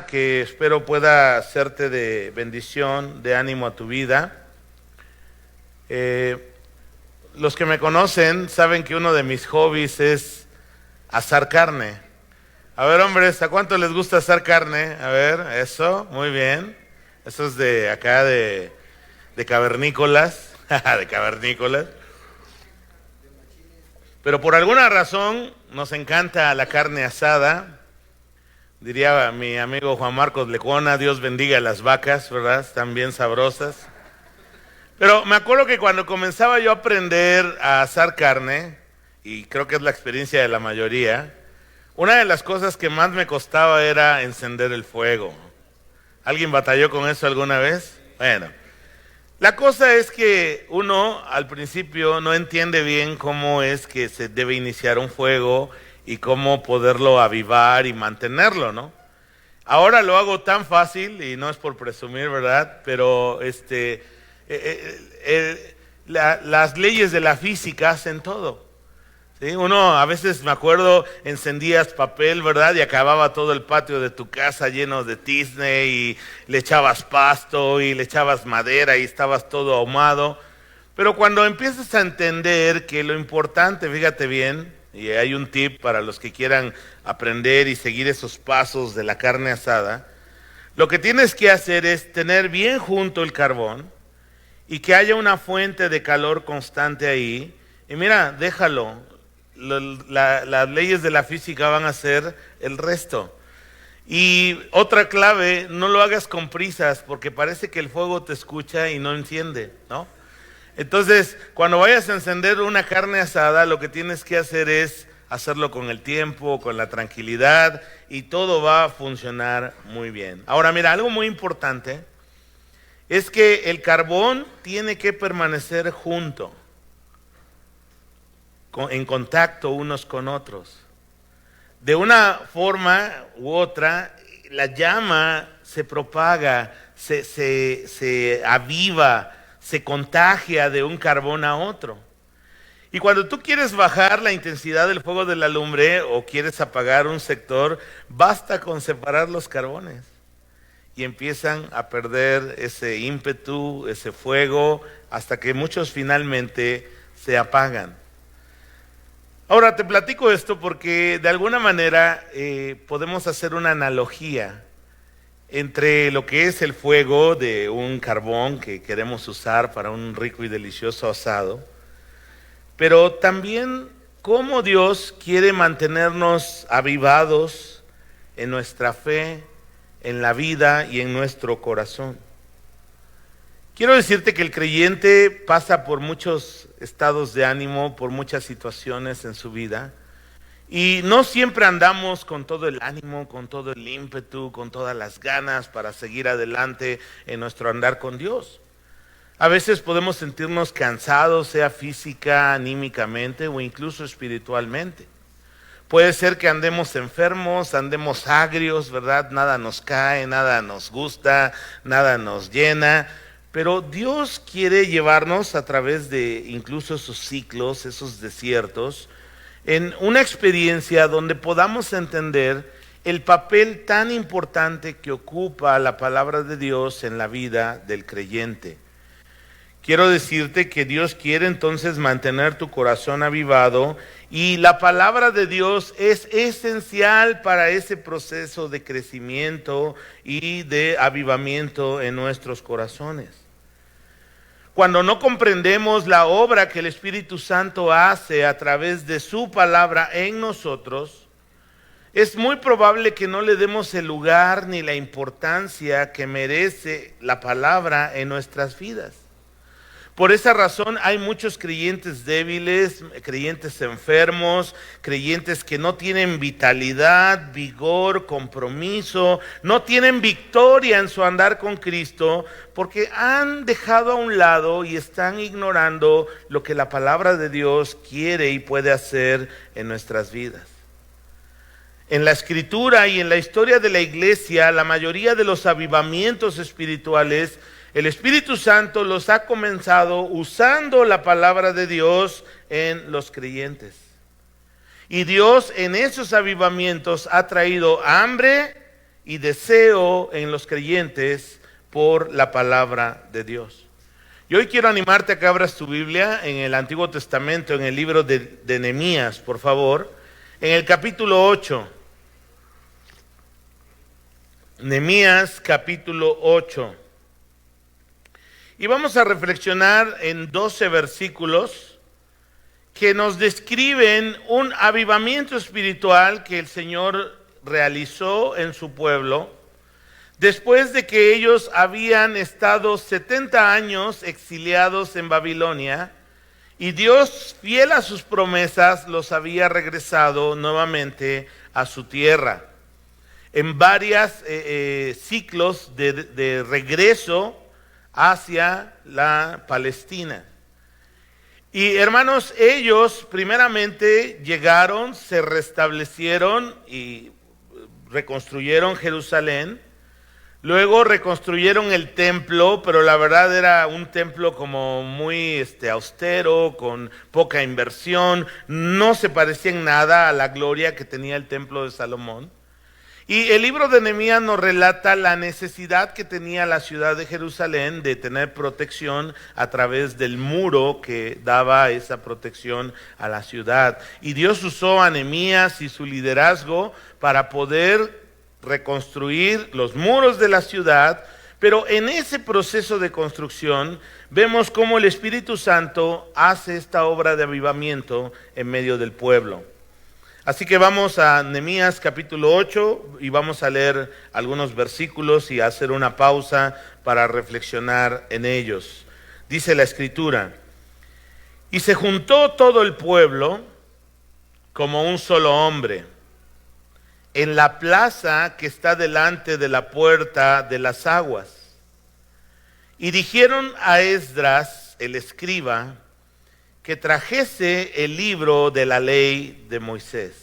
que espero pueda hacerte de bendición, de ánimo a tu vida. Los que me conocen saben que uno de mis hobbies es asar carne. A ver, hombres, ¿a cuánto les gusta asar carne? A ver, eso, muy bien. Eso es de acá de cavernícolas, de cavernícolas. Pero por alguna razón nos encanta la carne asada. Diría mi amigo Juan Marcos Lecuona, Dios bendiga las vacas, ¿verdad? Están bien sabrosas. Pero me acuerdo que cuando comenzaba yo a aprender a asar carne, y creo que es la experiencia de la mayoría, una de las cosas que más me costaba era encender el fuego. ¿Alguien batalló con eso alguna vez? Bueno, la cosa es que uno al principio no entiende bien cómo es que se debe iniciar un fuego y cómo poderlo avivar y mantenerlo, ¿no? Ahora lo hago tan fácil, y no es por presumir, ¿verdad? Pero las leyes de la física hacen todo. ¿Sí? Uno, a veces me acuerdo, encendías papel, ¿verdad? Y acababa todo el patio de tu casa lleno de tizne, y le echabas pasto, y le echabas madera, y estabas todo ahumado. Pero cuando empiezas a entender que lo importante, fíjate bien, y hay un tip para los que quieran aprender y seguir esos pasos de la carne asada, lo que tienes que hacer es tener bien junto el carbón y que haya una fuente de calor constante ahí. Y mira, déjalo, las leyes de la física van a hacer el resto. Y otra clave, no lo hagas con prisas, porque parece que el fuego te escucha y no enciende, ¿no? Entonces, cuando vayas a encender una carne asada, lo que tienes que hacer es hacerlo con el tiempo, con la tranquilidad, y todo va a funcionar muy bien. Ahora, mira, algo muy importante es que el carbón tiene que permanecer junto, en contacto unos con otros. De una forma u otra, la llama se propaga, se aviva, se contagia de un carbón a otro. Y cuando tú quieres bajar la intensidad del fuego de la lumbre o quieres apagar un sector, basta con separar los carbones y empiezan a perder ese ímpetu, ese fuego, hasta que muchos finalmente se apagan. Ahora te platico esto porque de alguna manera podemos hacer una analogía entre lo que es el fuego de un carbón que queremos usar para un rico y delicioso asado, pero también cómo Dios quiere mantenernos avivados en nuestra fe, en la vida y en nuestro corazón. Quiero decirte que el creyente pasa por muchos estados de ánimo, por muchas situaciones en su vida, y no siempre andamos con todo el ánimo, con todo el ímpetu, con todas las ganas para seguir adelante en nuestro andar con Dios. A veces podemos sentirnos cansados, sea física, anímicamente o incluso espiritualmente. Puede ser que andemos enfermos, andemos agrios, ¿verdad? Nada nos cae, nada nos gusta, nada nos llena. Pero Dios quiere llevarnos a través de incluso esos ciclos, esos desiertos, en una experiencia donde podamos entender el papel tan importante que ocupa la palabra de Dios en la vida del creyente. Quiero decirte que Dios quiere entonces mantener tu corazón avivado, y la palabra de Dios es esencial para ese proceso de crecimiento y de avivamiento en nuestros corazones. Cuando no comprendemos la obra que el Espíritu Santo hace a través de su palabra en nosotros, es muy probable que no le demos el lugar ni la importancia que merece la palabra en nuestras vidas. Por esa razón hay muchos creyentes débiles, creyentes enfermos, creyentes que no tienen vitalidad, vigor, compromiso, no tienen victoria en su andar con Cristo, porque han dejado a un lado y están ignorando lo que la palabra de Dios quiere y puede hacer en nuestras vidas. En la Escritura y en la historia de la iglesia, la mayoría de los avivamientos espirituales, el Espíritu Santo los ha comenzado usando la palabra de Dios en los creyentes. Y Dios en esos avivamientos ha traído hambre y deseo en los creyentes por la palabra de Dios. Y hoy quiero animarte a que abras tu Biblia en el Antiguo Testamento, en el libro de Nehemías, por favor, en el capítulo 8. Nehemías capítulo 8. Y vamos a reflexionar en 12 versículos que nos describen un avivamiento espiritual que el Señor realizó en su pueblo después de que ellos habían estado 70 años exiliados en Babilonia y Dios, fiel a sus promesas, los había regresado nuevamente a su tierra. En varios ciclos de regreso hacia la Palestina. Y hermanos, ellos primeramente llegaron, se restablecieron y reconstruyeron Jerusalén. Luego reconstruyeron el templo, pero la verdad era un templo como muy austero, con poca inversión. No se parecía en nada a la gloria que tenía el templo de Salomón. Y el libro de Nehemías nos relata la necesidad que tenía la ciudad de Jerusalén de tener protección a través del muro que daba esa protección a la ciudad. Y Dios usó a Nehemías y su liderazgo para poder reconstruir los muros de la ciudad, pero en ese proceso de construcción vemos cómo el Espíritu Santo hace esta obra de avivamiento en medio del pueblo. Así que vamos a Nehemías capítulo 8 y vamos a leer algunos versículos y hacer una pausa para reflexionar en ellos. Dice la Escritura: y se juntó todo el pueblo como un solo hombre en la plaza que está delante de la puerta de las aguas. Y dijeron a Esdras, el escriba, que trajese el libro de la ley de Moisés,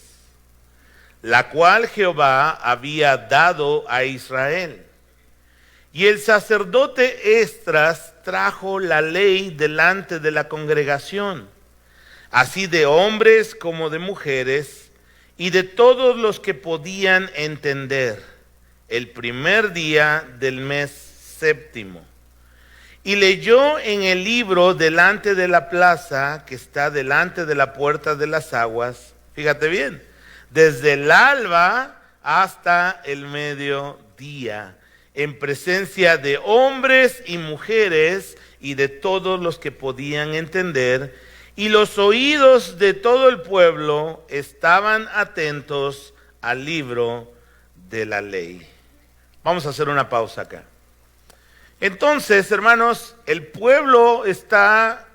la cual Jehová había dado a Israel. Y el sacerdote Esdras trajo la ley delante de la congregación, así de hombres como de mujeres, y de todos los que podían entender, el primer día del mes séptimo. Y leyó en el libro delante de la plaza que está delante de la puerta de las aguas, fíjate bien, desde el alba hasta el mediodía, en presencia de hombres y mujeres y de todos los que podían entender, y los oídos de todo el pueblo estaban atentos al libro de la ley. Vamos a hacer una pausa acá. Entonces, hermanos, el pueblo está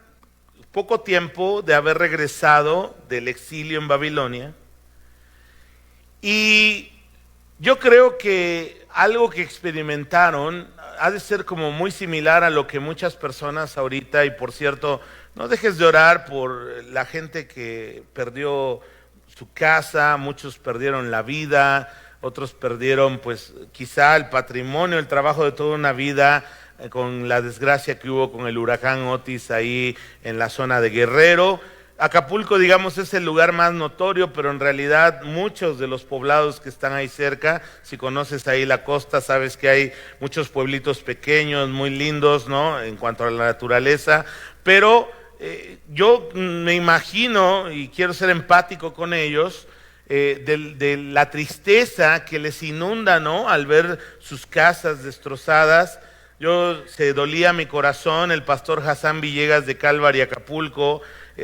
poco tiempo de haber regresado del exilio en Babilonia. Y yo creo que algo que experimentaron ha de ser como muy similar a lo que muchas personas ahorita, y por cierto, no dejes de orar por la gente que perdió su casa, muchos perdieron la vida, otros perdieron pues quizá el patrimonio, el trabajo de toda una vida con la desgracia que hubo con el huracán Otis ahí en la zona de Guerrero. Acapulco, digamos, es el lugar más notorio, pero en realidad muchos de los poblados que están ahí cerca, si conoces ahí la costa, sabes que hay muchos pueblitos pequeños, muy lindos, ¿no?, en cuanto a la naturaleza, pero yo me imagino, y quiero ser empático con ellos, de la tristeza que les inunda, ¿no?, al ver sus casas destrozadas. Se dolía mi corazón. El pastor Hassan Villegas de Calvary, Acapulco,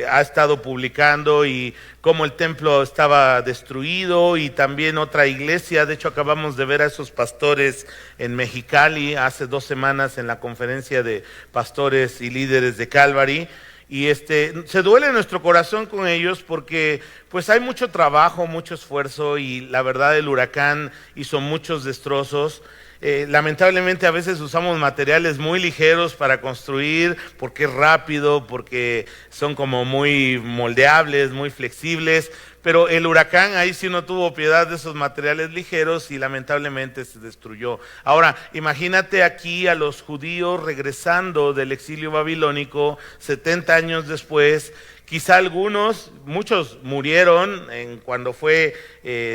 ha estado publicando y cómo el templo estaba destruido, y también otra iglesia. De hecho, acabamos de ver a esos pastores en Mexicali hace 2 semanas en la conferencia de pastores y líderes de Calvary. Y se duele nuestro corazón con ellos porque pues hay mucho trabajo, mucho esfuerzo, y la verdad el huracán hizo muchos destrozos. Lamentablemente a veces usamos materiales muy ligeros para construir porque es rápido, porque son como muy moldeables, muy flexibles, pero el huracán ahí sí no tuvo piedad de esos materiales ligeros y lamentablemente se destruyó. Ahora, imagínate aquí a los judíos regresando del exilio babilónico 70 años después. Quizá muchos murieron cuando fue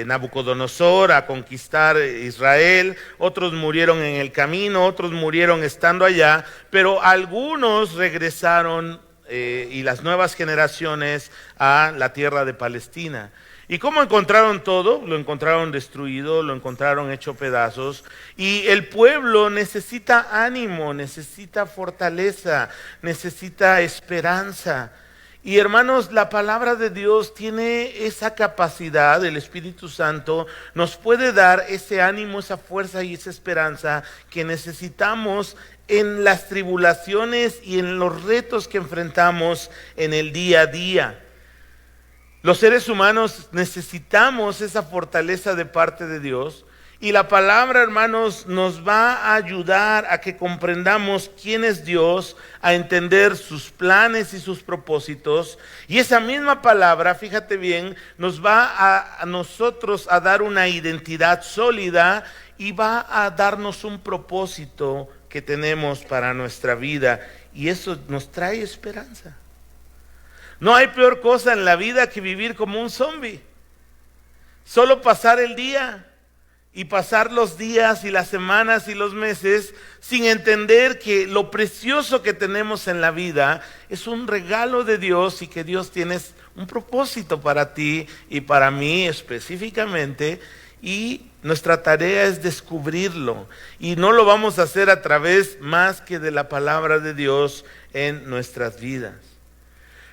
Nabucodonosor a conquistar Israel, otros murieron en el camino, otros murieron estando allá, pero algunos regresaron y las nuevas generaciones a la tierra de Palestina. ¿Y cómo encontraron todo? Lo encontraron destruido, lo encontraron hecho pedazos. Y el pueblo necesita ánimo, necesita fortaleza, necesita esperanza. Y hermanos, la palabra de Dios tiene esa capacidad, el Espíritu Santo nos puede dar ese ánimo, esa fuerza y esa esperanza que necesitamos en las tribulaciones y en los retos que enfrentamos en el día a día. Los seres humanos necesitamos esa fortaleza de parte de Dios. Y la palabra, hermanos, nos va a ayudar a que comprendamos quién es Dios, a entender sus planes y sus propósitos. Y esa misma palabra, fíjate bien, nos va a nosotros a dar una identidad sólida y va a darnos un propósito que tenemos para nuestra vida. Y eso nos trae esperanza. No hay peor cosa en la vida que vivir como un zombie. Solo pasar el día. Y pasar los días y las semanas y los meses sin entender que lo precioso que tenemos en la vida es un regalo de Dios y que Dios tiene un propósito para ti y para mí específicamente. Y nuestra tarea es descubrirlo. Y no lo vamos a hacer a través más que de la palabra de Dios en nuestras vidas.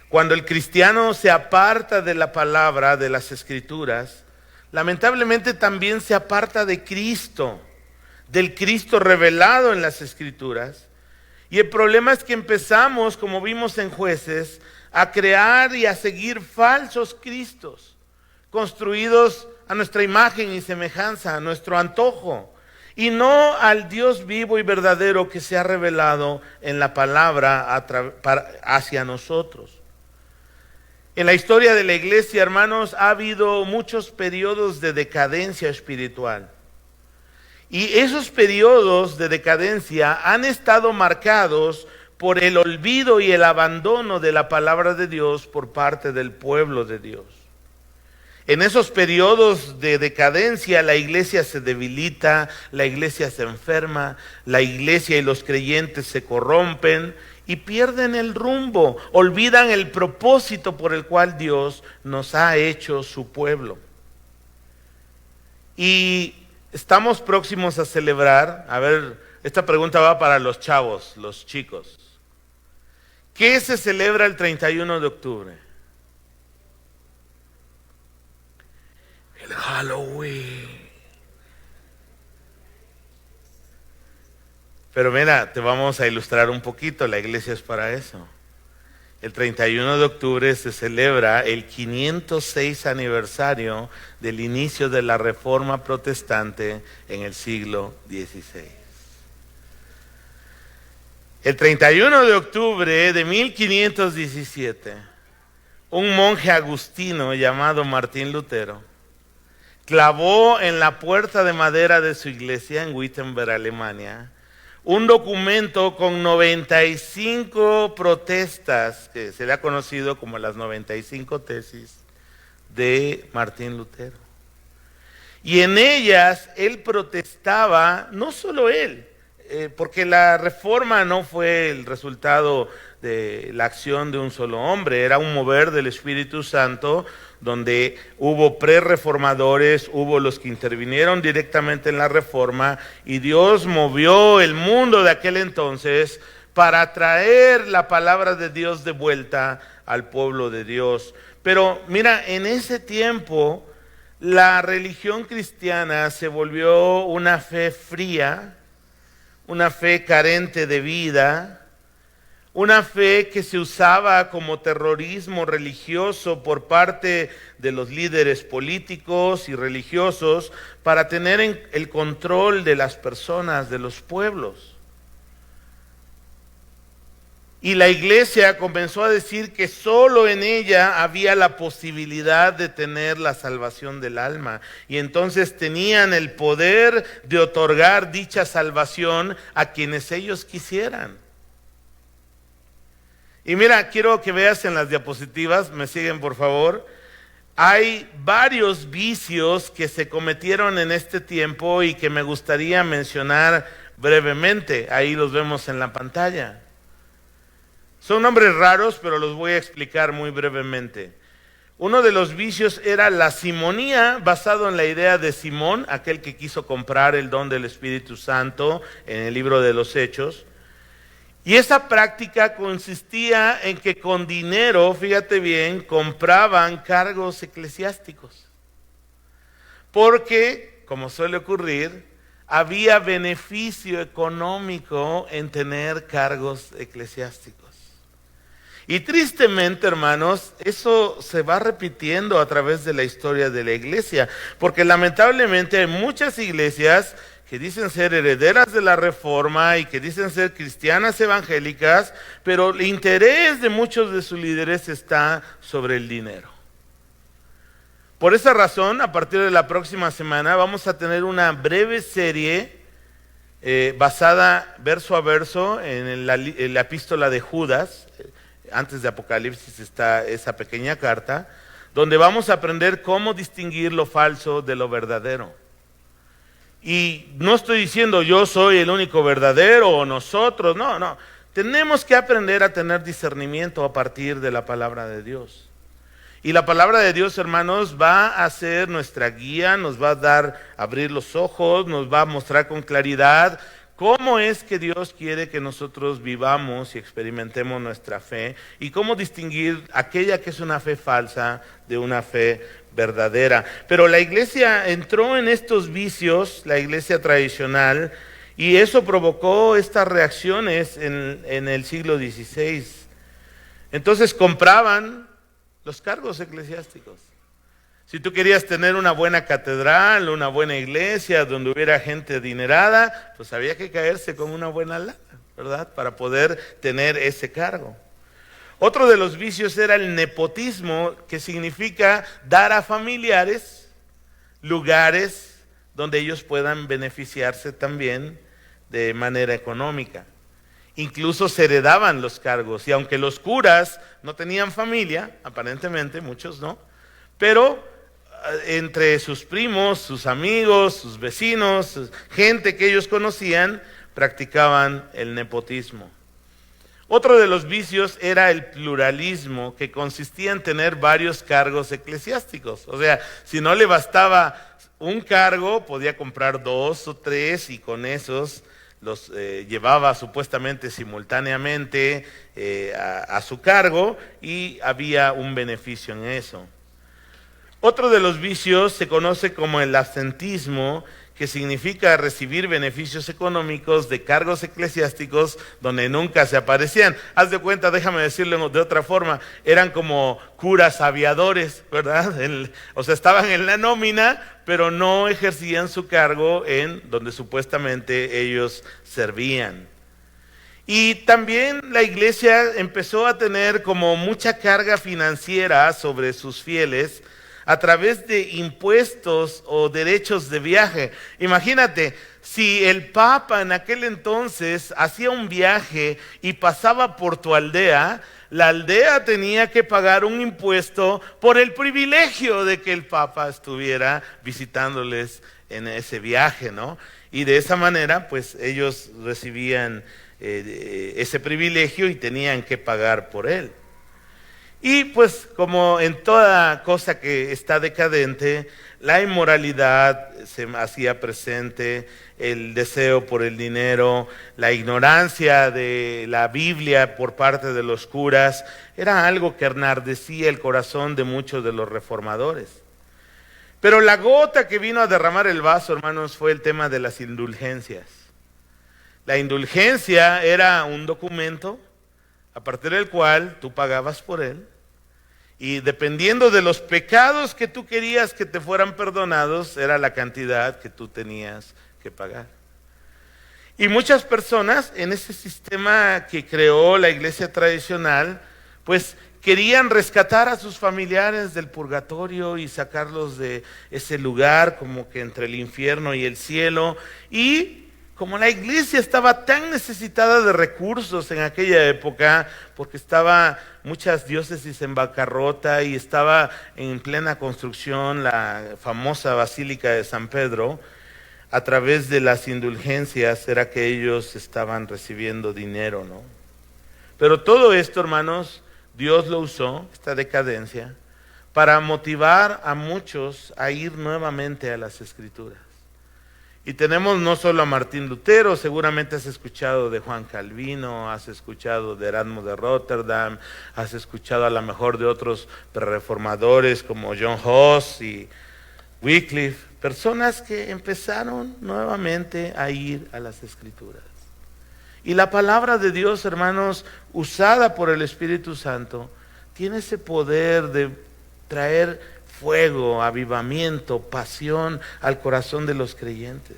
Cuando el cristiano se aparta de la palabra, de las Escrituras, lamentablemente también se aparta de Cristo, del Cristo revelado en las Escrituras. Y el problema es que empezamos, como vimos en Jueces, a crear y a seguir falsos cristos, construidos a nuestra imagen y semejanza, a nuestro antojo, y no al Dios vivo y verdadero que se ha revelado en la palabra hacia nosotros. En la historia de la iglesia, hermanos, ha habido muchos periodos de decadencia espiritual. Y esos periodos de decadencia han estado marcados por el olvido y el abandono de la palabra de Dios por parte del pueblo de Dios. En esos periodos de decadencia la iglesia se debilita, la iglesia se enferma, la iglesia y los creyentes se corrompen y pierden el rumbo, olvidan el propósito por el cual Dios nos ha hecho su pueblo. Y estamos próximos a celebrar, esta pregunta va para los chavos, los chicos. ¿Qué se celebra el 31 de octubre? El Halloween. Pero mira, te vamos a ilustrar un poquito, la iglesia es para eso. El 31 de octubre se celebra el 506 aniversario del inicio de la Reforma Protestante en el siglo XVI. El 31 de octubre de 1517, un monje agustino llamado Martín Lutero clavó en la puerta de madera de su iglesia en Wittenberg, Alemania, un documento con 95 protestas, que se le ha conocido como las 95 tesis de Martín Lutero. Y en ellas él protestaba, no solo él, porque la reforma no fue el resultado de la acción de un solo hombre, era un mover del Espíritu Santo, donde hubo pre-reformadores, hubo los que intervinieron directamente en la reforma, y Dios movió el mundo de aquel entonces para traer la palabra de Dios de vuelta al pueblo de Dios. Pero mira, en ese tiempo la religión cristiana se volvió una fe fría, una fe carente de vida, una fe que se usaba como terrorismo religioso por parte de los líderes políticos y religiosos para tener el control de las personas, de los pueblos. Y la iglesia comenzó a decir que solo en ella había la posibilidad de tener la salvación del alma. Y entonces tenían el poder de otorgar dicha salvación a quienes ellos quisieran. Y mira, quiero que veas en las diapositivas, me siguen por favor. Hay varios vicios que se cometieron en este tiempo y que me gustaría mencionar brevemente. Ahí los vemos en la pantalla. Son nombres raros, pero los voy a explicar muy brevemente. Uno de los vicios era la simonía, basado en la idea de Simón, aquel que quiso comprar el don del Espíritu Santo en el libro de los Hechos. Y esa práctica consistía en que con dinero, fíjate bien, compraban cargos eclesiásticos. Porque, como suele ocurrir, había beneficio económico en tener cargos eclesiásticos. Y tristemente, hermanos, eso se va repitiendo a través de la historia de la iglesia, porque lamentablemente hay muchas iglesias que dicen ser herederas de la Reforma y que dicen ser cristianas evangélicas, pero el interés de muchos de sus líderes está sobre el dinero. Por esa razón, a partir de la próxima semana vamos a tener una breve serie basada verso a verso en la epístola de Judas. Antes de Apocalipsis está esa pequeña carta, donde vamos a aprender cómo distinguir lo falso de lo verdadero. Y no estoy diciendo yo soy el único verdadero o nosotros, no. Tenemos que aprender a tener discernimiento a partir de la palabra de Dios. Y la palabra de Dios, hermanos, va a ser nuestra guía, nos va a abrir los ojos, nos va a mostrar con claridad cómo es que Dios quiere que nosotros vivamos y experimentemos nuestra fe y cómo distinguir aquella que es una fe falsa de una fe verdadera. Pero la iglesia entró en estos vicios, la iglesia tradicional, y eso provocó estas reacciones en el siglo XVI. Entonces compraban los cargos eclesiásticos. Si tú querías tener una buena catedral, una buena iglesia donde hubiera gente adinerada, pues había que caerse con una buena lana, ¿verdad? Para poder tener ese cargo. Otro de los vicios era el nepotismo, que significa dar a familiares lugares donde ellos puedan beneficiarse también de manera económica. Incluso se heredaban los cargos, y aunque los curas no tenían familia, aparentemente muchos no, pero entre sus primos, sus amigos, sus vecinos, gente que ellos conocían, practicaban el nepotismo. Otro de los vicios era el pluralismo, que consistía en tener varios cargos eclesiásticos. O sea, si no le bastaba un cargo, podía comprar 2 o 3 y con esos los llevaba supuestamente simultáneamente a su cargo y había un beneficio en eso. Otro de los vicios se conoce como el absentismo, que significa recibir beneficios económicos de cargos eclesiásticos donde nunca se aparecían. Haz de cuenta, déjame decirlo de otra forma, eran como curas aviadores, ¿verdad? O sea, estaban en la nómina, pero no ejercían su cargo en donde supuestamente ellos servían. Y también la iglesia empezó a tener como mucha carga financiera sobre sus fieles, a través de impuestos o derechos de viaje. Imagínate, si el Papa en aquel entonces hacía un viaje y pasaba por tu aldea, la aldea tenía que pagar un impuesto por el privilegio de que el Papa estuviera visitándoles en ese viaje, ¿no? Y de esa manera, pues ellos recibían ese privilegio y tenían que pagar por él. Y pues como en toda cosa que está decadente, la inmoralidad se hacía presente, el deseo por el dinero, la ignorancia de la Biblia por parte de los curas, era algo que enardecía el corazón de muchos de los reformadores. Pero la gota que vino a derramar el vaso, hermanos, fue el tema de las indulgencias. La indulgencia era un documento a partir del cual tú pagabas por él. Y dependiendo de los pecados que tú querías que te fueran perdonados, era la cantidad que tú tenías que pagar. Y muchas personas en ese sistema que creó la iglesia tradicional, pues querían rescatar a sus familiares del purgatorio y sacarlos de ese lugar como que entre el infierno y el cielo. Y como la iglesia estaba tan necesitada de recursos en aquella época, porque estaba muchas diócesis en bancarrota y estaba en plena construcción la famosa Basílica de San Pedro, a través de las indulgencias era que ellos estaban recibiendo dinero, ¿no? Pero todo esto, hermanos, Dios lo usó, esta decadencia, para motivar a muchos a ir nuevamente a las Escrituras. Y tenemos no solo a Martín Lutero, seguramente has escuchado de Juan Calvino, has escuchado de Erasmo de Rotterdam, has escuchado a lo mejor de otros reformadores como John Huss y Wycliffe, personas que empezaron nuevamente a ir a las Escrituras. Y la palabra de Dios, hermanos, usada por el Espíritu Santo, tiene ese poder de traer fuego, avivamiento, pasión al corazón de los creyentes.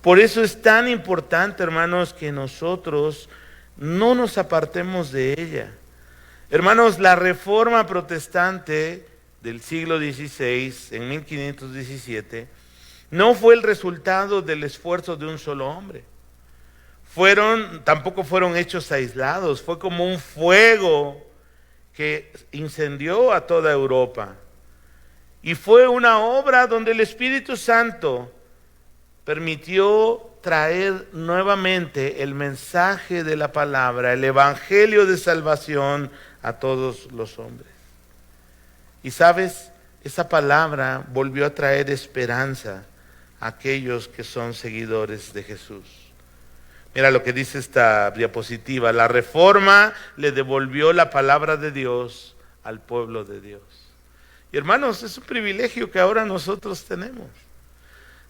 Por eso es tan importante, hermanos, que nosotros no nos apartemos de ella. Hermanos, la Reforma Protestante del siglo XVI, en 1517, no fue el resultado del esfuerzo de un solo hombre. Tampoco fueron hechos aislados, fue como un fuego que incendió a toda Europa. Y fue una obra donde el Espíritu Santo permitió traer nuevamente el mensaje de la palabra, el evangelio de salvación a todos los hombres. Y sabes, esa palabra volvió a traer esperanza a aquellos que son seguidores de Jesús. Mira lo que dice esta diapositiva: la Reforma le devolvió la palabra de Dios al pueblo de Dios. Y hermanos, es un privilegio que ahora nosotros tenemos.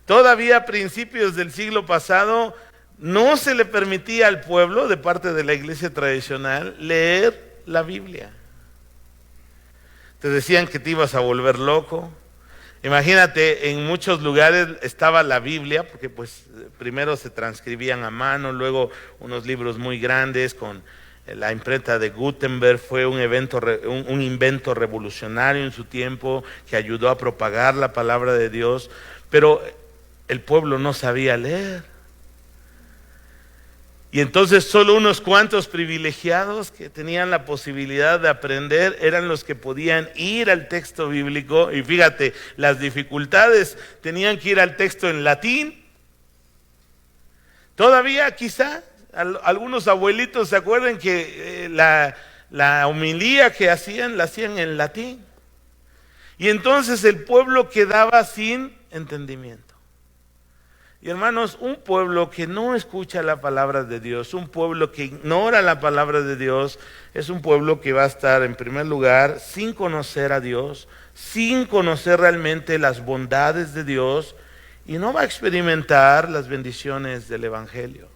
Todavía a principios del siglo pasado no se le permitía al pueblo, de parte de la iglesia tradicional, leer la Biblia. Te decían que te ibas a volver loco. Imagínate, en muchos lugares estaba la Biblia, porque pues primero se transcribían a mano, luego unos libros muy grandes con la imprenta de Gutenberg. Fue un invento revolucionario en su tiempo que ayudó a propagar la palabra de Dios, pero el pueblo no sabía leer. Y entonces solo unos cuantos privilegiados que tenían la posibilidad de aprender eran los que podían ir al texto bíblico. Y fíjate, las dificultades: tenían que ir al texto en latín. Todavía quizá algunos abuelitos se acuerdan que la homilía que hacían, la hacían en latín. Y entonces el pueblo quedaba sin entendimiento. Y hermanos, un pueblo que no escucha la palabra de Dios, un pueblo que ignora la palabra de Dios, es un pueblo que va a estar en primer lugar sin conocer a Dios, sin conocer realmente las bondades de Dios, y no va a experimentar las bendiciones del Evangelio.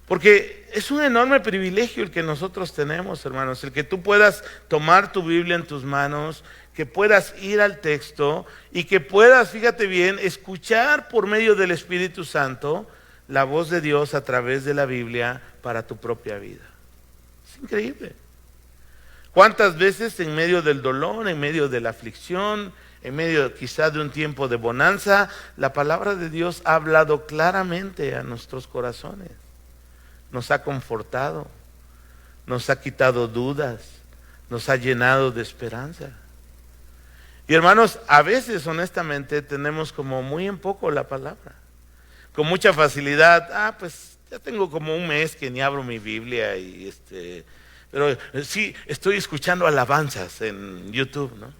Porque es un enorme privilegio el que nosotros tenemos, hermanos, el que tú puedas tomar tu Biblia en tus manos, que puedas ir al texto y que puedas, fíjate bien, escuchar por medio del Espíritu Santo la voz de Dios a través de la Biblia para tu propia vida. Es increíble. ¿Cuántas veces en medio del dolor, en medio de la aflicción, en medio quizá de un tiempo de bonanza, la palabra de Dios ha hablado claramente a nuestros corazones? Nos ha confortado, nos ha quitado dudas, nos ha llenado de esperanza. Y hermanos, a veces honestamente tenemos como muy en poco la palabra. Con mucha facilidad, pues ya tengo como un mes que ni abro mi Biblia pero sí estoy escuchando alabanzas en YouTube, ¿no?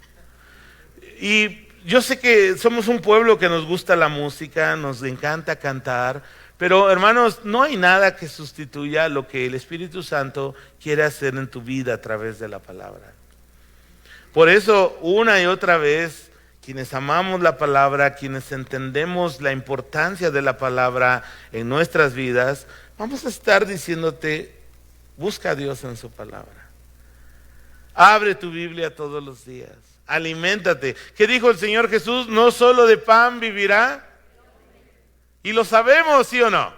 Y yo sé que somos un pueblo que nos gusta la música, nos encanta cantar, pero hermanos, no hay nada que sustituya lo que el Espíritu Santo quiere hacer en tu vida a través de la palabra. Por eso, una y otra vez, quienes amamos la palabra, quienes entendemos la importancia de la palabra en nuestras vidas, vamos a estar diciéndote: busca a Dios en su palabra. Abre tu Biblia todos los días. Aliméntate. ¿Qué dijo el Señor Jesús? No solo de pan vivirá, Y lo sabemos, ¿sí o no?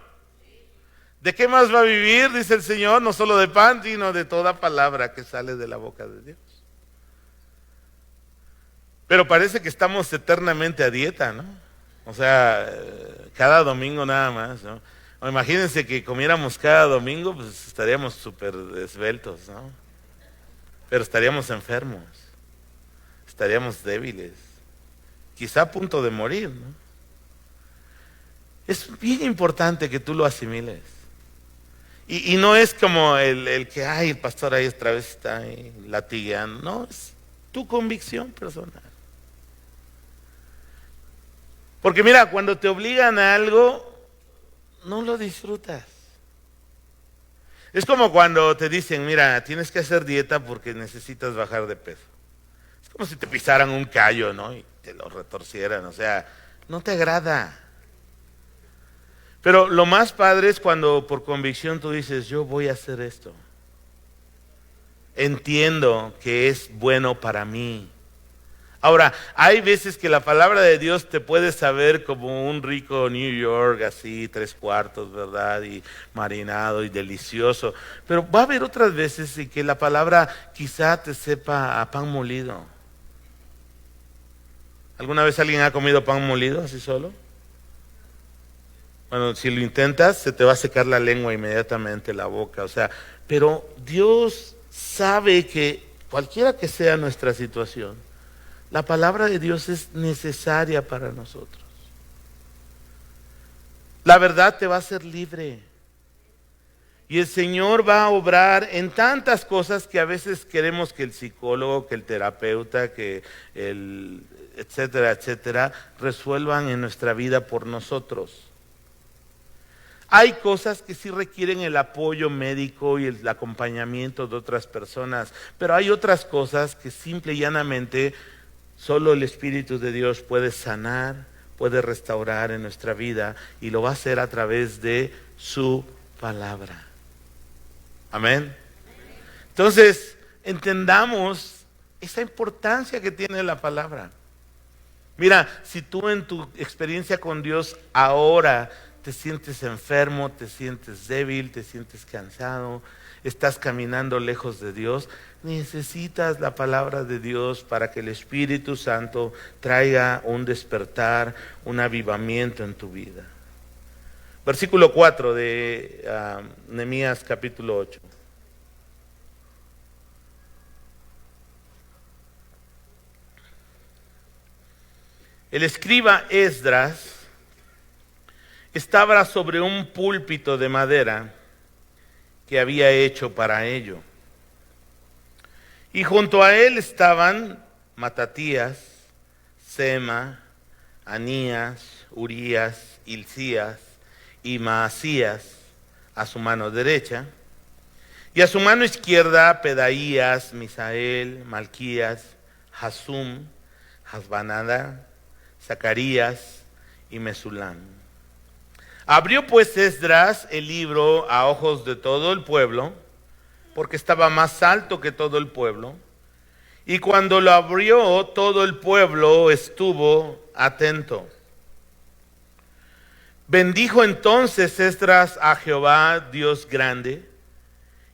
¿De qué más va a vivir? Dice el Señor, no solo de pan, sino de toda palabra que sale de la boca de Dios. Pero parece que estamos eternamente a dieta, ¿no? O sea, cada domingo nada más, ¿no? O imagínense que comiéramos cada domingo, pues estaríamos súper esbeltos, ¿no? Pero estaríamos enfermos, estaríamos débiles, quizá a punto de morir, ¿no? Es bien importante que tú lo asimiles. Y no es como el que, ay, el pastor ahí otra vez está ahí latigueando. No, es tu convicción personal. Porque mira, cuando te obligan a algo, no lo disfrutas. Es como cuando te dicen, mira, tienes que hacer dieta porque necesitas bajar de peso. Es como si te pisaran un callo, ¿no? Y te lo retorcieran, o sea, no te agrada. Pero lo más padre es cuando por convicción tú dices, yo voy a hacer esto. Entiendo que es bueno para mí. Ahora, hay veces que la palabra de Dios te puede saber como un rico New York, así, 3/4, ¿verdad? Y marinado y delicioso. Pero va a haber otras veces en que la palabra quizá te sepa a pan molido. ¿Alguna vez alguien ha comido pan molido así solo? Bueno, si lo intentas, se te va a secar la lengua inmediatamente, la boca, o sea, pero Dios sabe que cualquiera que sea nuestra situación, la palabra de Dios es necesaria para nosotros. La verdad te va a hacer libre. Y el Señor va a obrar en tantas cosas que a veces queremos que el psicólogo, que el terapeuta, que el etcétera, etcétera, resuelvan en nuestra vida por nosotros. Hay cosas que sí requieren el apoyo médico y el acompañamiento de otras personas, pero hay otras cosas que simple y llanamente solo el Espíritu de Dios puede sanar, puede restaurar en nuestra vida y lo va a hacer a través de su palabra. Amén. Entonces, entendamos esa importancia que tiene la palabra. Mira, si tú en tu experiencia con Dios ahora te sientes enfermo, te sientes débil, te sientes cansado, estás caminando lejos de Dios, necesitas la palabra de Dios para que el Espíritu Santo traiga un despertar, un avivamiento en tu vida. Versículo 4 de Nehemías capítulo 8. El escriba Esdras estaba sobre un púlpito de madera que había hecho para ello. Y junto a él estaban Matatías, Sema, Anías, Urías, Hilcías y Maasías a su mano derecha, y a su mano izquierda Pedaías, Misael, Malquías, Hasum, Hasbanada, Zacarías y Mesulam. Abrió pues Esdras el libro a ojos de todo el pueblo, porque estaba más alto que todo el pueblo, y cuando lo abrió todo el pueblo estuvo atento. Bendijo entonces Esdras a Jehová, Dios grande,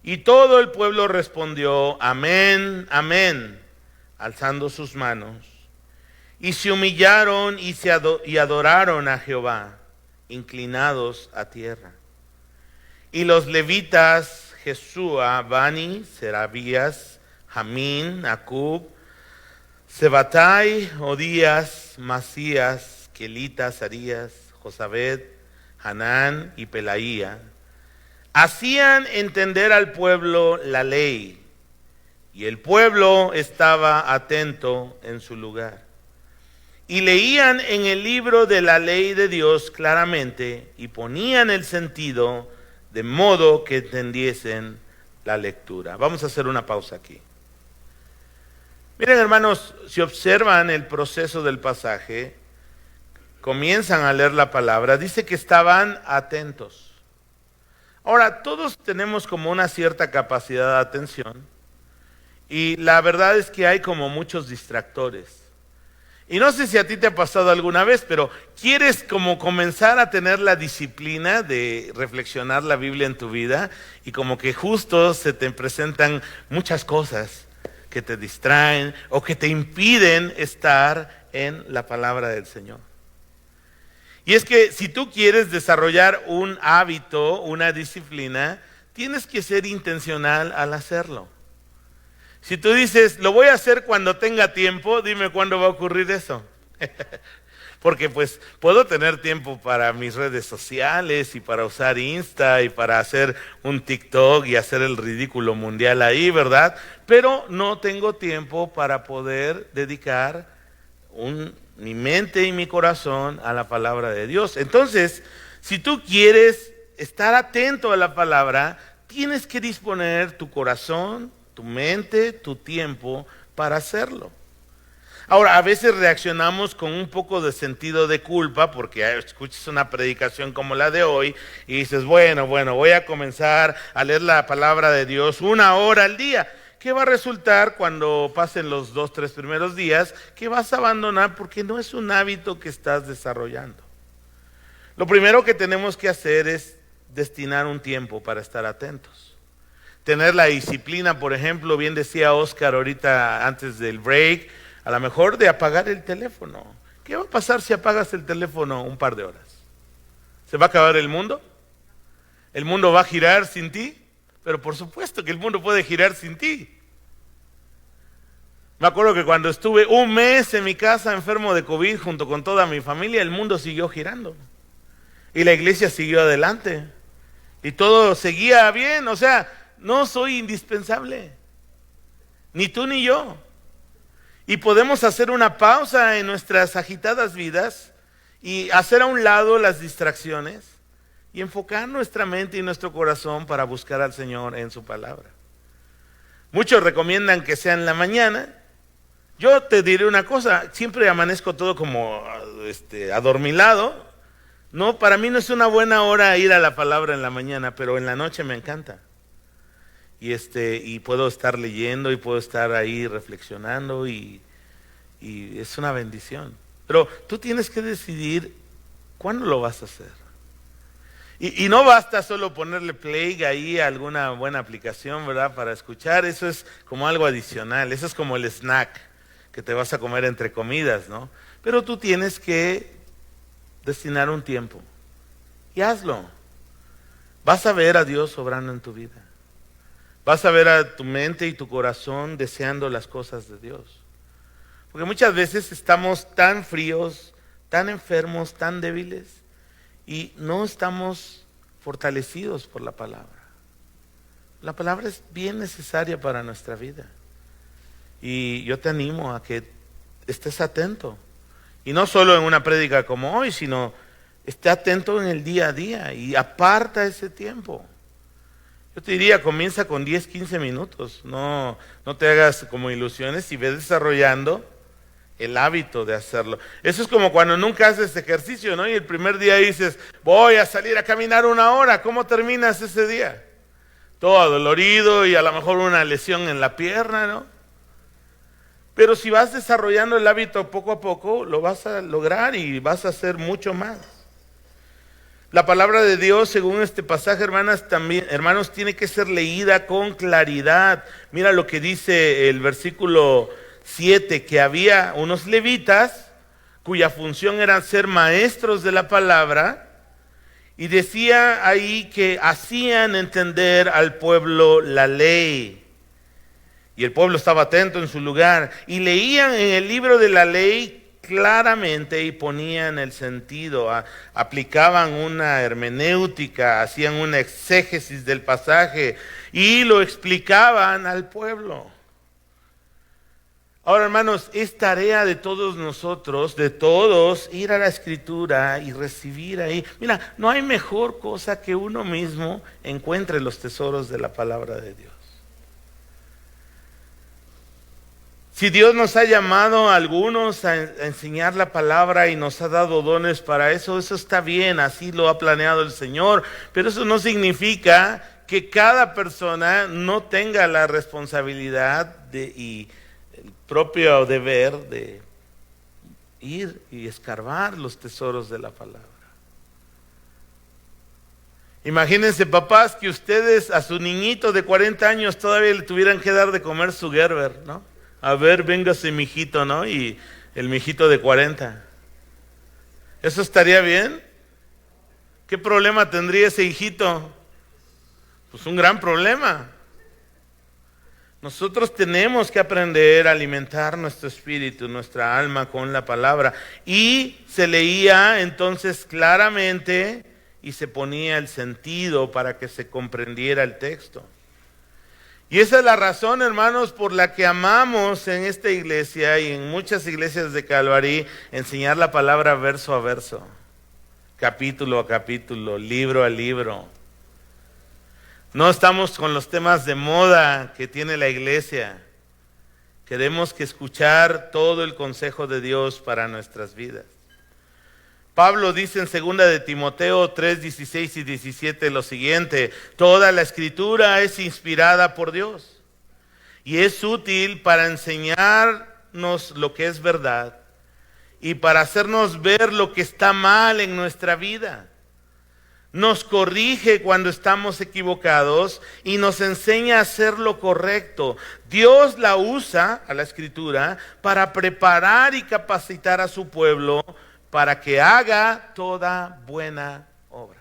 y todo el pueblo respondió, amén, amén, alzando sus manos. Y se humillaron y adoraron a Jehová, inclinados a tierra. Y los levitas, Jesúa, Bani, Serabías, Jamín, Acub, Sebatai, Odías, Masías, Kelita, Arías, Josabed, Hanán y Pelaía, hacían entender al pueblo la ley, y el pueblo estaba atento en su lugar. Y leían en el libro de la ley de Dios claramente y ponían el sentido de modo que entendiesen la lectura. Vamos a hacer una pausa aquí. Miren, hermanos, si observan el proceso del pasaje, comienzan a leer la palabra, dice que estaban atentos. Ahora, todos tenemos como una cierta capacidad de atención y la verdad es que hay como muchos distractores. Y no sé si a ti te ha pasado alguna vez, pero quieres como comenzar a tener la disciplina de reflexionar la Biblia en tu vida y como que justo se te presentan muchas cosas que te distraen o que te impiden estar en la palabra del Señor. Y es que si tú quieres desarrollar un hábito, una disciplina, tienes que ser intencional al hacerlo. Si tú dices, lo voy a hacer cuando tenga tiempo, dime cuándo va a ocurrir eso. Porque pues puedo tener tiempo para mis redes sociales y para usar Insta y para hacer un TikTok y hacer el ridículo mundial ahí, ¿verdad? Pero no tengo tiempo para poder dedicar mi mente y mi corazón a la palabra de Dios. Entonces, si tú quieres estar atento a la palabra, tienes que disponer tu corazón, tu mente, tu tiempo para hacerlo. Ahora, a veces reaccionamos con un poco de sentido de culpa porque escuchas una predicación como la de hoy y dices, bueno, voy a comenzar a leer la palabra de Dios 1 hora al día. ¿Qué va a resultar cuando pasen los 2, 3 primeros días? Que vas a abandonar porque no es un hábito que estás desarrollando. Lo primero que tenemos que hacer es destinar un tiempo para estar atentos. Tener la disciplina, por ejemplo, bien decía Oscar ahorita antes del break, a lo mejor de apagar el teléfono. ¿Qué va a pasar si apagas el teléfono un par de horas? ¿Se va a acabar el mundo? ¿El mundo va a girar sin ti? Pero por supuesto que el mundo puede girar sin ti. Me acuerdo que cuando estuve 1 mes en mi casa enfermo de COVID junto con toda mi familia, el mundo siguió girando. Y la iglesia siguió adelante. Y todo seguía bien, o sea, no soy indispensable. Ni tú ni yo. Y podemos hacer una pausa en nuestras agitadas vidas y hacer a un lado las distracciones y enfocar nuestra mente y nuestro corazón para buscar al Señor en su palabra. Muchos recomiendan que sea en la mañana. Yo te diré una cosa, siempre amanezco todo como adormilado. No, para mí no es una buena hora ir a la palabra en la mañana, pero en la noche me encanta. Y puedo estar leyendo y puedo estar ahí reflexionando y es una bendición. Pero tú tienes que decidir cuándo lo vas a hacer. Y no basta solo ponerle play ahí a alguna buena aplicación, ¿verdad? Para escuchar, eso es como algo adicional, eso es como el snack que te vas a comer entre comidas, ¿no? Pero tú tienes que destinar un tiempo y hazlo. Vas a ver a Dios obrando en tu vida. Vas a ver a tu mente y tu corazón deseando las cosas de Dios. Porque muchas veces estamos tan fríos, tan enfermos, tan débiles y no estamos fortalecidos por la palabra. La palabra es bien necesaria para nuestra vida. Y yo te animo a que estés atento. Y no solo en una prédica como hoy, sino esté atento en el día a día y aparta ese tiempo. Yo te diría, comienza con 10, 15 minutos. No te hagas como ilusiones y ve desarrollando el hábito de hacerlo. Eso es como cuando nunca haces ejercicio, ¿no? Y el primer día dices, voy a salir a caminar 1 hora. ¿Cómo terminas ese día? Todo adolorido y a lo mejor una lesión en la pierna, ¿no? Pero si vas desarrollando el hábito poco a poco, lo vas a lograr y vas a hacer mucho más. La palabra de Dios, según este pasaje, hermanos, tiene que ser leída con claridad. Mira lo que dice el versículo 7, que había unos levitas cuya función era ser maestros de la palabra, y decía ahí que hacían entender al pueblo la ley. Y el pueblo estaba atento en su lugar y leían en el libro de la ley claramente y ponían el sentido, aplicaban una hermenéutica, hacían una exégesis del pasaje y lo explicaban al pueblo. Ahora, hermanos, es tarea de todos nosotros, de todos, ir a la Escritura y recibir ahí. Mira, no hay mejor cosa que uno mismo encuentre los tesoros de la palabra de Dios. Si Dios nos ha llamado a algunos a enseñar la palabra y nos ha dado dones para eso, eso está bien, así lo ha planeado el Señor, pero eso no significa que cada persona no tenga la responsabilidad y el propio deber de ir y escarbar los tesoros de la palabra. Imagínense, papás, que ustedes a su niñito de 40 años todavía le tuvieran que dar de comer su Gerber, ¿no? A ver, véngase mijito, ¿no? Y el mijito de 40. ¿Eso estaría bien? ¿Qué problema tendría ese hijito? Pues un gran problema. Nosotros tenemos que aprender a alimentar nuestro espíritu, nuestra alma con la palabra. Y se leía entonces claramente y se ponía el sentido para que se comprendiera el texto. Y esa es la razón, hermanos, por la que amamos en esta iglesia y en muchas iglesias de Calvary enseñar la palabra verso a verso, capítulo a capítulo, libro a libro. No estamos con los temas de moda que tiene la iglesia. Queremos que escuchar todo el consejo de Dios para nuestras vidas. Pablo dice en 2 de Timoteo 3, 16 y 17 lo siguiente: toda la escritura es inspirada por Dios y es útil para enseñarnos lo que es verdad y para hacernos ver lo que está mal en nuestra vida. Nos corrige cuando estamos equivocados y nos enseña a hacer lo correcto. Dios la usa, a la escritura, para preparar y capacitar a su pueblo para que haga toda buena obra.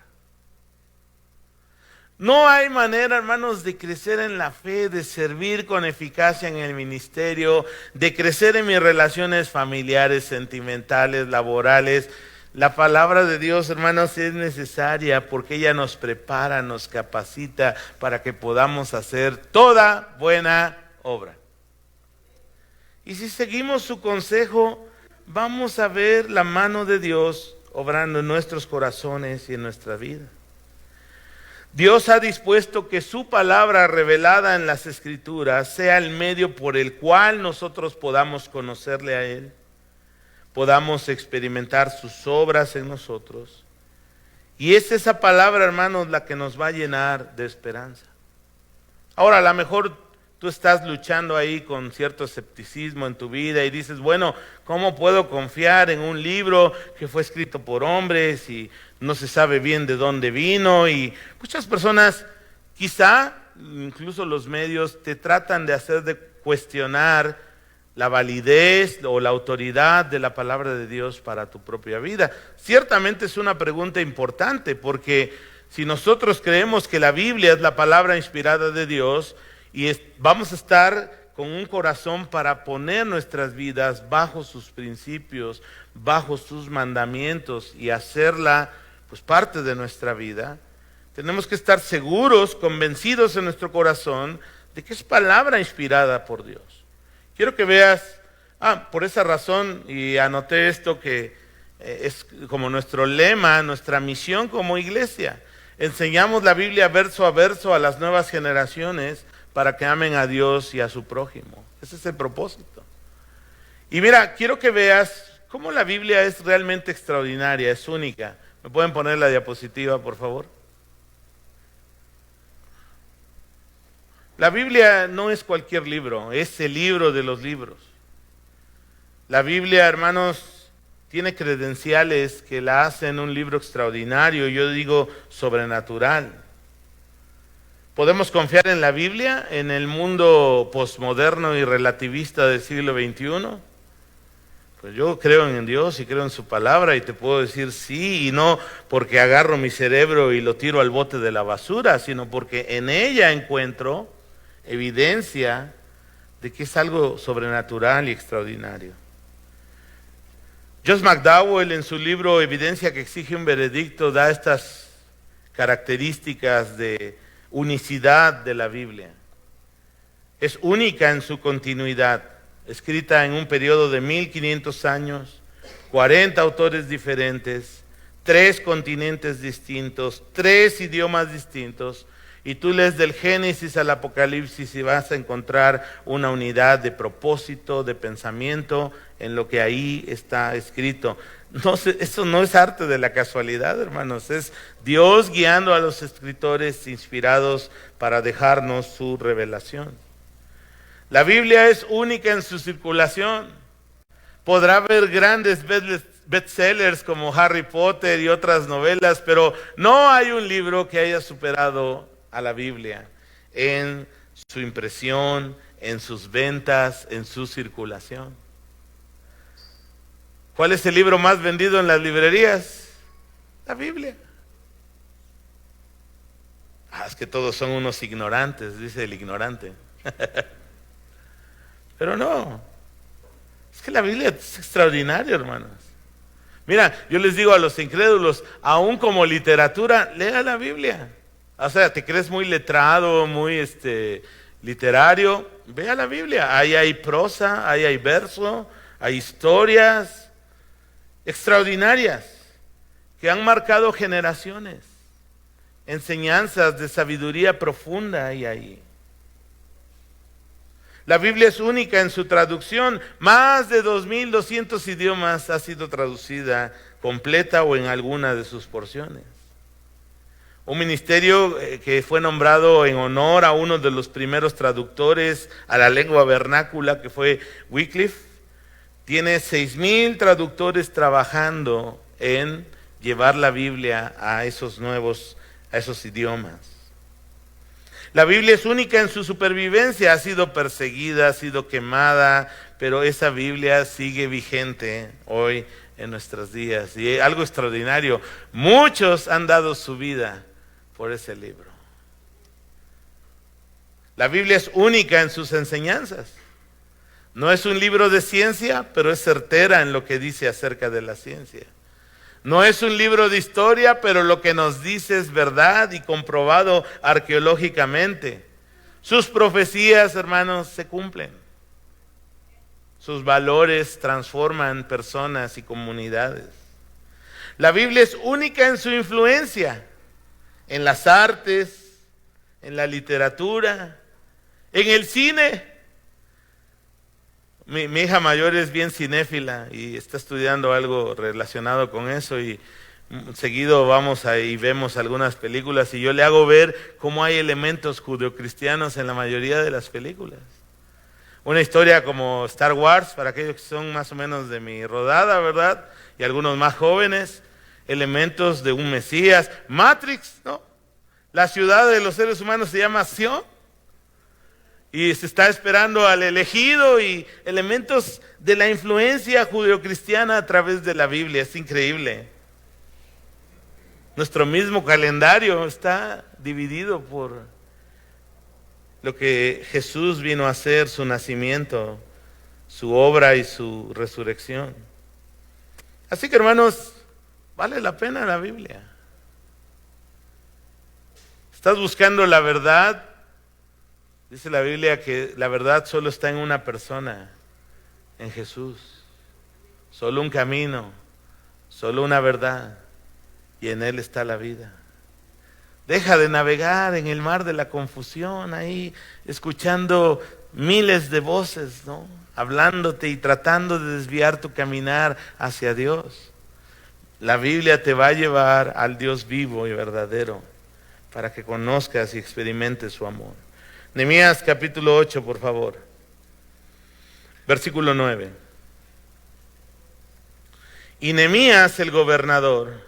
No hay manera, hermanos, de crecer en la fe, de servir con eficacia en el ministerio, de crecer en mis relaciones familiares, sentimentales, laborales. La palabra de Dios, hermanos, es necesaria porque ella nos prepara, nos capacita para que podamos hacer toda buena obra. Y si seguimos su consejo, vamos a ver la mano de Dios obrando en nuestros corazones y en nuestra vida. Dios ha dispuesto que su palabra revelada en las Escrituras sea el medio por el cual nosotros podamos conocerle a Él, podamos experimentar sus obras en nosotros. Y es esa palabra, hermanos, la que nos va a llenar de esperanza. Ahora, a lo mejor tú estás luchando ahí con cierto escepticismo en tu vida y dices, bueno, ¿cómo puedo confiar en un libro que fue escrito por hombres y no se sabe bien de dónde vino? Y muchas personas, quizá, incluso los medios, te tratan de hacer de cuestionar la validez o la autoridad de la palabra de Dios para tu propia vida. Ciertamente es una pregunta importante, porque si nosotros creemos que la Biblia es la palabra inspirada de Dios, y vamos a estar con un corazón para poner nuestras vidas bajo sus principios, bajo sus mandamientos y hacerla pues parte de nuestra vida, tenemos que estar seguros, convencidos en nuestro corazón de que es palabra inspirada por Dios. Quiero que veas, por esa razón, y anoté esto que es como nuestro lema, nuestra misión como iglesia. Enseñamos la Biblia verso a verso a las nuevas generaciones para que amen a Dios y a su prójimo. Ese es el propósito. Y mira, quiero que veas cómo la Biblia es realmente extraordinaria, es única. ¿Me pueden poner la diapositiva, por favor? La Biblia no es cualquier libro, es el libro de los libros. La Biblia, hermanos, tiene credenciales que la hacen un libro extraordinario, yo digo sobrenatural. ¿Podemos confiar en la Biblia en el mundo posmoderno y relativista del siglo XXI? Pues yo creo en Dios y creo en su palabra y te puedo decir sí, y no porque agarro mi cerebro y lo tiro al bote de la basura, sino porque en ella encuentro evidencia de que es algo sobrenatural y extraordinario. Josh McDowell, en su libro Evidencia que exige un veredicto, da estas características de unicidad de la Biblia. Es única en su continuidad, escrita en un periodo de 1500 años, 40 autores diferentes, 3 continentes distintos, 3 idiomas distintos, y tú lees del Génesis al Apocalipsis y vas a encontrar una unidad de propósito, de pensamiento en lo que ahí está escrito. No, eso no es arte de la casualidad, hermanos, es Dios guiando a los escritores inspirados para dejarnos su revelación. La Biblia es única en su circulación. Podrá haber grandes bestsellers como Harry Potter y otras novelas, pero no hay un libro que haya superado a la Biblia en su impresión, en sus ventas, en su circulación. ¿Cuál es el libro más vendido en las librerías? La Biblia. Es que todos son unos ignorantes, dice el ignorante. Pero no, es que la Biblia es extraordinaria, hermanos. Mira, yo les digo a los incrédulos, aún como literatura, lea la Biblia. O sea, te crees muy letrado, muy literario, ve a la Biblia. Ahí hay prosa, ahí hay verso, hay historias extraordinarias que han marcado generaciones. Enseñanzas de sabiduría profunda hay ahí. La Biblia es única en su traducción. Más de 2,200 idiomas ha sido traducida completa o en alguna de sus porciones. Un ministerio que fue nombrado en honor a uno de los primeros traductores a la lengua vernácula, que fue Wycliffe, tiene 6,000 traductores trabajando en llevar la Biblia a esos idiomas. La Biblia es única en su supervivencia, ha sido perseguida, ha sido quemada, pero esa Biblia sigue vigente hoy en nuestros días. Y algo extraordinario, muchos han dado su vida por ese libro. La Biblia es única en sus enseñanzas. No es un libro de ciencia, pero es certera en lo que dice acerca de la ciencia. No es un libro de historia, pero lo que nos dice es verdad y comprobado arqueológicamente. Sus profecías, hermanos, se cumplen. Sus valores transforman personas y comunidades. La Biblia es única en su influencia, en las artes, en la literatura, en el cine. Mi hija mayor es bien cinéfila y está estudiando algo relacionado con eso, y seguido vamos ahí y vemos algunas películas y yo le hago ver cómo hay elementos judeocristianos en la mayoría de las películas. Una historia como Star Wars, para aquellos que son más o menos de mi rodada, ¿verdad? Y algunos más jóvenes, elementos de un Mesías. Matrix, ¿no? La ciudad de los seres humanos se llama Sion. Y se está esperando al elegido, y elementos de la influencia judeocristiana a través de la Biblia. Es increíble. Nuestro mismo calendario está dividido por lo que Jesús vino a hacer, su nacimiento, su obra y su resurrección. Así que, hermanos, vale la pena la Biblia. ¿Estás buscando la verdad? Dice la Biblia que la verdad solo está en una persona, en Jesús. Solo un camino, solo una verdad, y en Él está la vida. Deja de navegar en el mar de la confusión, ahí escuchando miles de voces, ¿no? Hablándote y tratando de desviar tu caminar hacia Dios. La Biblia te va a llevar al Dios vivo y verdadero, para que conozcas y experimentes su amor. Nehemías capítulo 8, por favor. Versículo 9. Y Nehemías el gobernador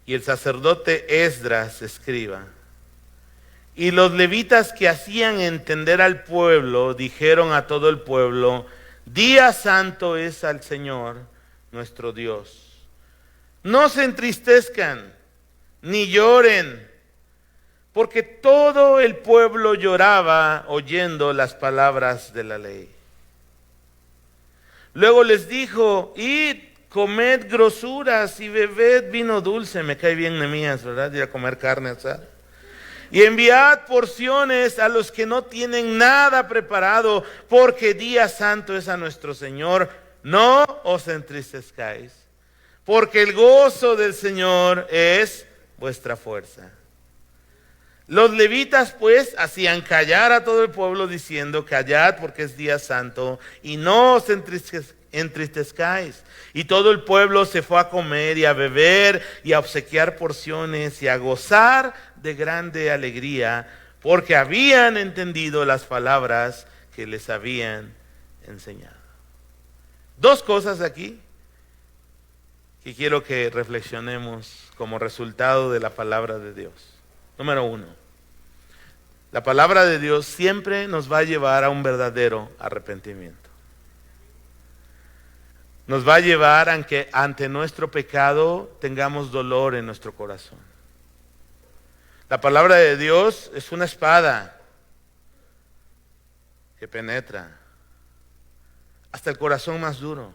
y el sacerdote Esdras escriba y los levitas que hacían entender al pueblo dijeron a todo el pueblo: día santo es al Señor nuestro Dios. No se entristezcan ni lloren, porque todo el pueblo lloraba oyendo las palabras de la ley. Luego les dijo: id, comed grosuras y bebed vino dulce. Me cae bien Nehemías, ¿verdad? Ir a comer carne asada. Y enviad porciones a los que no tienen nada preparado, porque día santo es a nuestro Señor. No os entristezcáis, porque el gozo del Señor es vuestra fuerza. Los levitas pues hacían callar a todo el pueblo diciendo: callad, porque es día santo, y no os entristezcáis. Y todo el pueblo se fue a comer y a beber y a obsequiar porciones y a gozar de grande alegría, porque habían entendido las palabras que les habían enseñado. Dos cosas aquí que quiero que reflexionemos como resultado de la palabra de Dios. Número uno, la palabra de Dios siempre nos va a llevar a un verdadero arrepentimiento. Nos va a llevar a que ante nuestro pecado tengamos dolor en nuestro corazón. La palabra de Dios es una espada que penetra hasta el corazón más duro.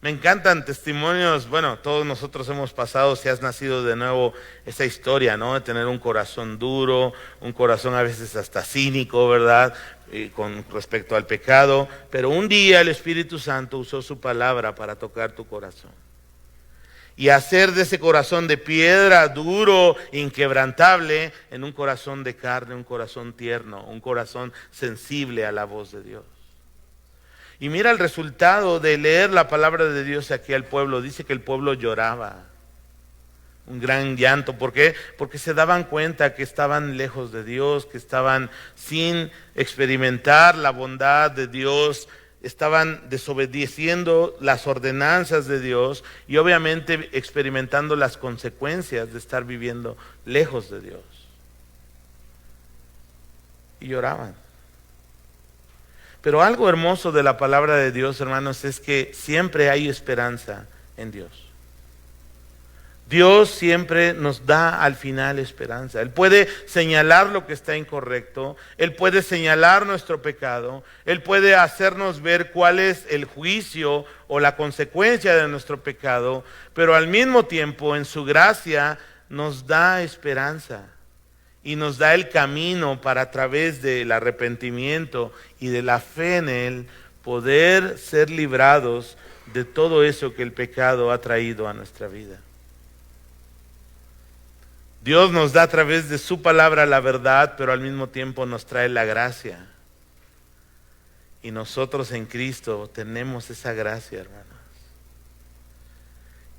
Me encantan testimonios, bueno, todos nosotros hemos pasado, si has nacido de nuevo, esa historia, ¿no? De tener un corazón duro, un corazón a veces hasta cínico, ¿verdad? Con respecto al pecado. Pero un día el Espíritu Santo usó su palabra para tocar tu corazón. Y hacer de ese corazón de piedra, duro, inquebrantable, en un corazón de carne, un corazón tierno, un corazón sensible a la voz de Dios. Y mira el resultado de leer la palabra de Dios aquí al pueblo. Dice que el pueblo lloraba, un gran llanto. ¿Por qué? Porque se daban cuenta que estaban lejos de Dios, que estaban sin experimentar la bondad de Dios, estaban desobedeciendo las ordenanzas de Dios y obviamente experimentando las consecuencias de estar viviendo lejos de Dios. Y lloraban. Pero algo hermoso de la palabra de Dios, hermanos, es que siempre hay esperanza en Dios. Dios siempre nos da al final esperanza. Él puede señalar lo que está incorrecto, Él puede señalar nuestro pecado, Él puede hacernos ver cuál es el juicio o la consecuencia de nuestro pecado, pero al mismo tiempo en su gracia nos da esperanza. Y nos da el camino para a través del arrepentimiento y de la fe en Él poder ser librados de todo eso que el pecado ha traído a nuestra vida. Dios nos da a través de su palabra la verdad, pero al mismo tiempo nos trae la gracia. Y nosotros en Cristo tenemos esa gracia, hermanos.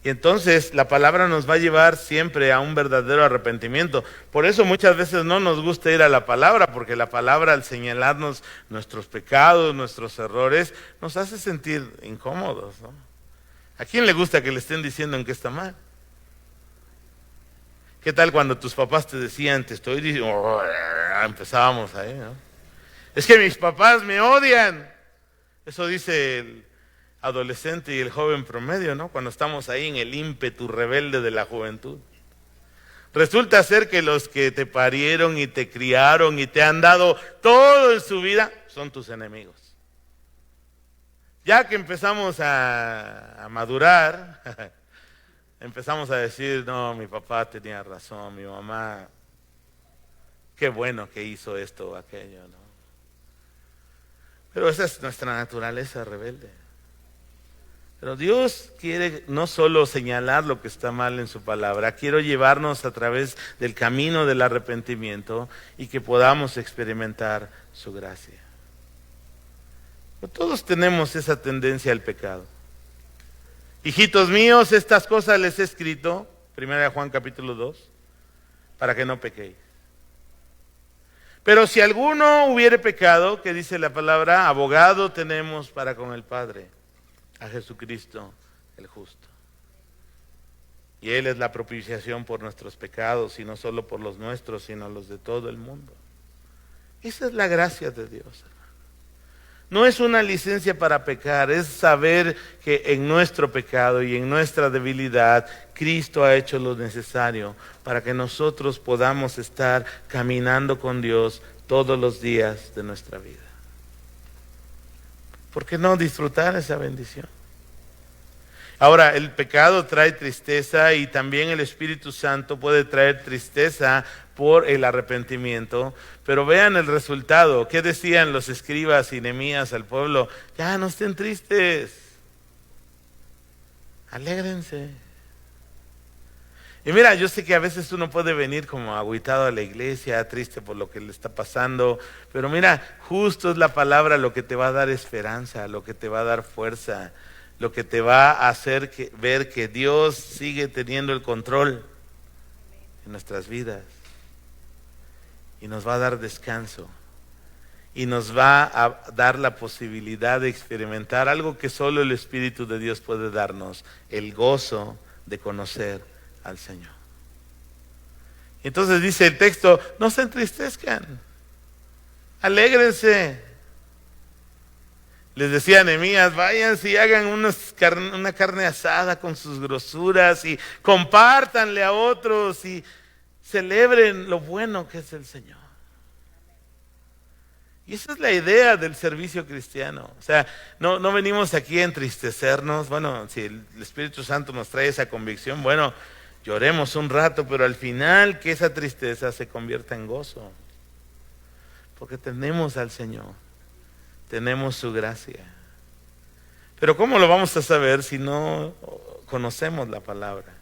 Y entonces la palabra nos va a llevar siempre a un verdadero arrepentimiento. Por eso muchas veces no nos gusta ir a la palabra, porque la palabra al señalarnos nuestros pecados, nuestros errores, nos hace sentir incómodos, ¿no? ¿A quién le gusta que le estén diciendo en qué está mal? ¿Qué tal cuando tus papás te decían, te estoy diciendo, empezábamos ahí, ¿no? Es que mis papás me odian. Eso dice el adolescente y el joven promedio, ¿no? Cuando estamos ahí en el ímpetu rebelde de la juventud. Resulta ser que los que te parieron y te criaron y te han dado todo en su vida son tus enemigos. Ya que empezamos a madurar, empezamos a decir, no, mi papá tenía razón, mi mamá, qué bueno que hizo esto o aquello, ¿no? Pero esa es nuestra naturaleza rebelde. Pero Dios quiere no solo señalar lo que está mal en su palabra, quiere llevarnos a través del camino del arrepentimiento y que podamos experimentar su gracia. Pero todos tenemos esa tendencia al pecado. Hijitos míos, estas cosas les he escrito, 1 Juan capítulo 2, para que no pequéis. Pero si alguno hubiere pecado, que dice la palabra, abogado tenemos para con el Padre, a Jesucristo el justo. Y Él es la propiciación por nuestros pecados, y no solo por los nuestros, sino los de todo el mundo. Esa es la gracia de Dios, hermano. No es una licencia para pecar, es saber que en nuestro pecado y en nuestra debilidad, Cristo ha hecho lo necesario para que nosotros podamos estar caminando con Dios todos los días de nuestra vida. ¿Por qué no disfrutar esa bendición? Ahora, el pecado trae tristeza y también el Espíritu Santo puede traer tristeza por el arrepentimiento, pero vean el resultado. ¿Qué decían los escribas y Nehemías al pueblo? Ya no estén tristes, alégrense. Y mira, yo sé que a veces uno puede venir como agüitado a la iglesia, triste por lo que le está pasando, pero mira, justo es la palabra lo que te va a dar esperanza, lo que te va a dar fuerza, lo que te va a hacer ver que Dios sigue teniendo el control en nuestras vidas y nos va a dar descanso y nos va a dar la posibilidad de experimentar algo que solo el Espíritu de Dios puede darnos, el gozo de conocer al Señor. Entonces dice el texto, no se entristezcan, alégrense. Les decía a Nehemías, váyanse y hagan una carne asada con sus grosuras y compártanle a otros y celebren lo bueno que es el Señor. Y esa es la idea del servicio cristiano. O sea, no venimos aquí a entristecernos. Bueno, si el Espíritu Santo nos trae esa convicción, bueno, lloremos un rato, pero al final que esa tristeza se convierta en gozo. Porque tenemos al Señor, tenemos su gracia. Pero ¿cómo lo vamos a saber si no conocemos la palabra?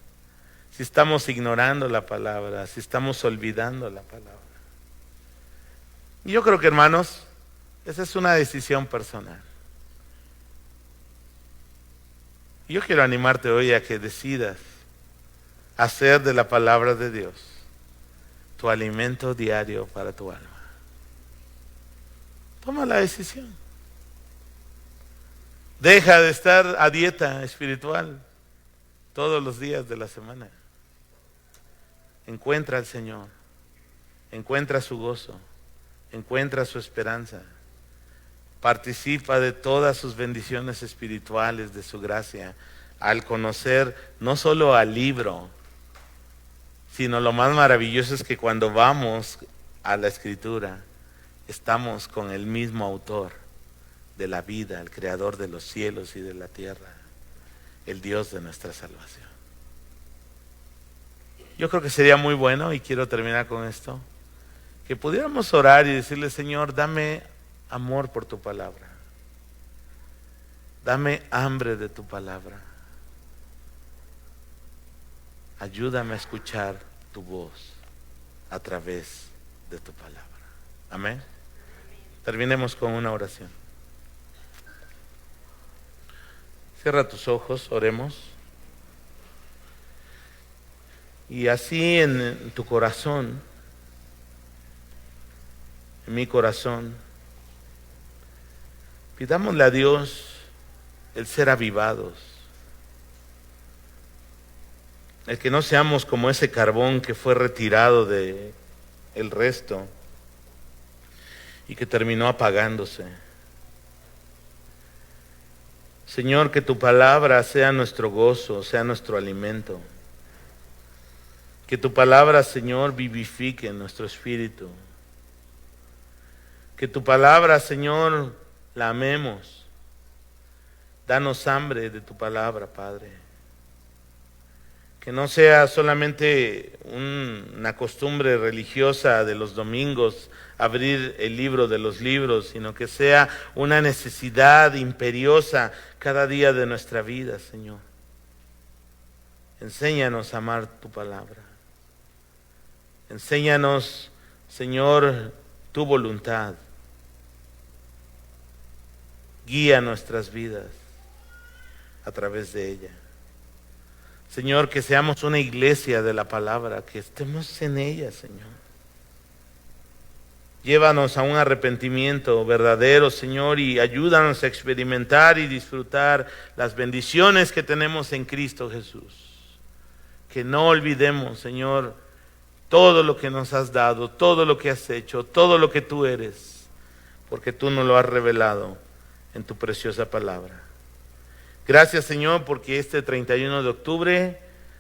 Si estamos ignorando la palabra, si estamos olvidando la palabra. Y yo creo que, hermanos, esa es una decisión personal. Y yo quiero animarte hoy a que decidas hacer de la palabra de Dios tu alimento diario para tu alma. Toma la decisión. Deja de estar a dieta espiritual todos los días de la semana. Encuentra al Señor, encuentra su gozo, encuentra su esperanza, participa de todas sus bendiciones espirituales, de su gracia, al conocer no solo al libro, sino lo más maravilloso es que cuando vamos a la Escritura, estamos con el mismo autor de la vida, el creador de los cielos y de la tierra, el Dios de nuestra salvación. Yo creo que sería muy bueno, y quiero terminar con esto, que pudiéramos orar y decirle, Señor, dame amor por tu palabra. Dame hambre de tu palabra. Ayúdame a escuchar tu voz a través de tu palabra. Amén. Terminemos con una oración. Cierra tus ojos, oremos. Y así en tu corazón, en mi corazón, pidámosle a Dios el ser avivados, el que no seamos como ese carbón que fue retirado de el resto y que terminó apagándose. Señor, que tu palabra sea nuestro gozo, sea nuestro alimento. Que tu palabra, Señor, vivifique nuestro espíritu. Que tu palabra, Señor, la amemos. Danos hambre de tu palabra, Padre. Que no sea solamente una costumbre religiosa de los domingos abrir el libro de los libros, sino que sea una necesidad imperiosa cada día de nuestra vida, Señor. Enséñanos a amar tu palabra. Enséñanos, Señor, tu voluntad. Guía nuestras vidas a través de ella. Señor, que seamos una iglesia de la palabra, que estemos en ella, Señor. Llévanos a un arrepentimiento verdadero, Señor, y ayúdanos a experimentar y disfrutar las bendiciones que tenemos en Cristo Jesús. Que no olvidemos, Señor, todo lo que nos has dado, todo lo que has hecho, todo lo que tú eres, porque tú nos lo has revelado en tu preciosa palabra. Gracias, Señor, porque este 31 de octubre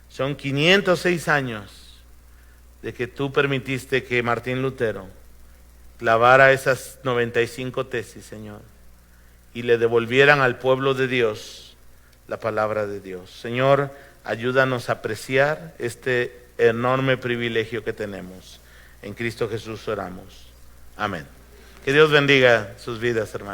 son 506 años de que tú permitiste que Martín Lutero clavara esas 95 tesis, Señor, y le devolvieran al pueblo de Dios la palabra de Dios. Señor, ayúdanos a apreciar este enorme privilegio que tenemos. En Cristo Jesús oramos. Amén. Que Dios bendiga sus vidas, hermanos.